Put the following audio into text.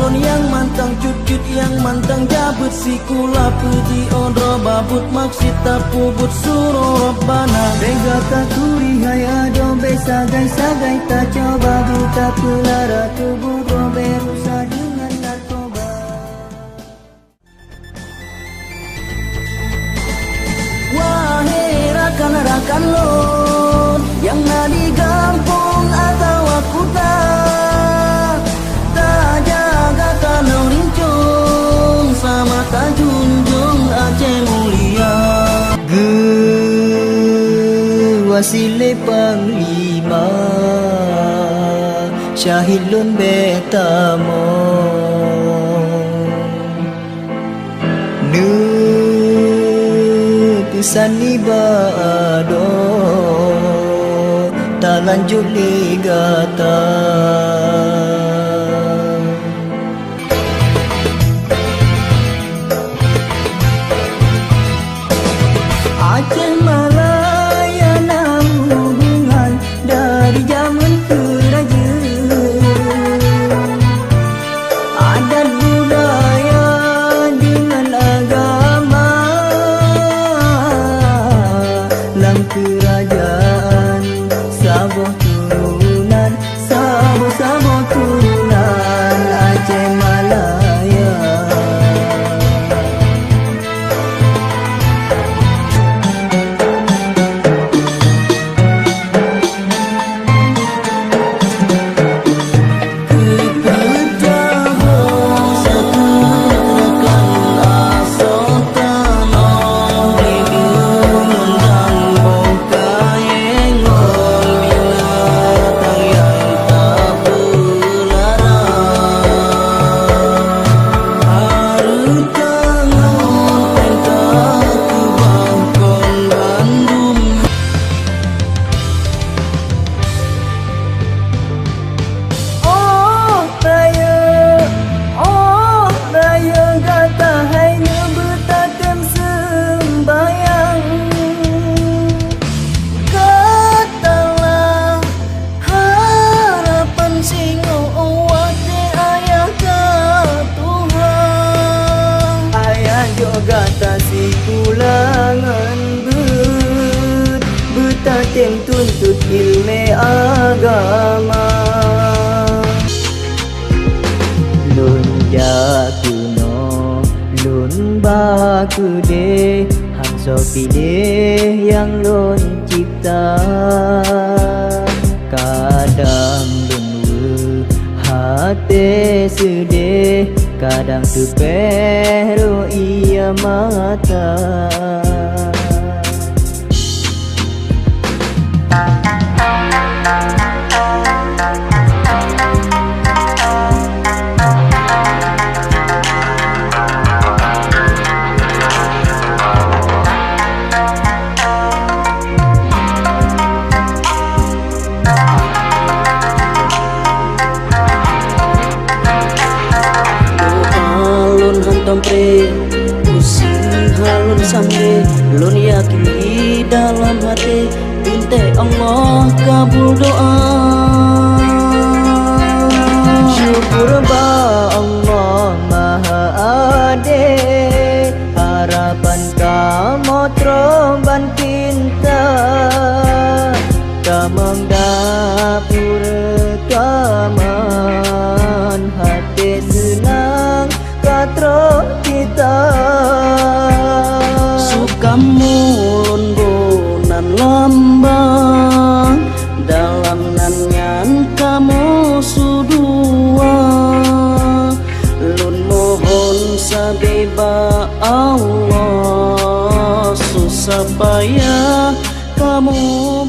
lon yang mantang cut-cut yang mantang jabut sikula puji ondro babut maksud tapubut suruh Rabbana bega tak kulihai ado besagai-sagai tak coba buta pelara tubuh berusaha dengan narkoba. Wahai rakan-rakan lon yang di kampung atau kota, tak jaga tanau rincung sama tak junjung Aceh mulia. Wasile Panglima Syahid Lun Betamo Nu Pusani Bado Tak lanjut ligata Aceh Malaya nam hubungan dari zaman kerajaan. Adat budaya dengan agama dalam kerajaan Sabah turunan, Sabah turunan Aceh Malaya. Gata si kulangan betatem tuntut ilmu agama. Lun jakuno, lun baku de, hamso pilih yang lun cipta. Kadang lun hati sedih, kadang tuperu ia mata. Pre pusing halun sampai lun yakin di dalam hati binte Allah kabul doa. Syukur ba Allah Maha Ade harapan kamu teroban cinta kamang dapur kaman hati senang katro kita sukamu lun bonan lambang dalam nanyan kamu sudua lun mohon sabeba Allah susah payah kamu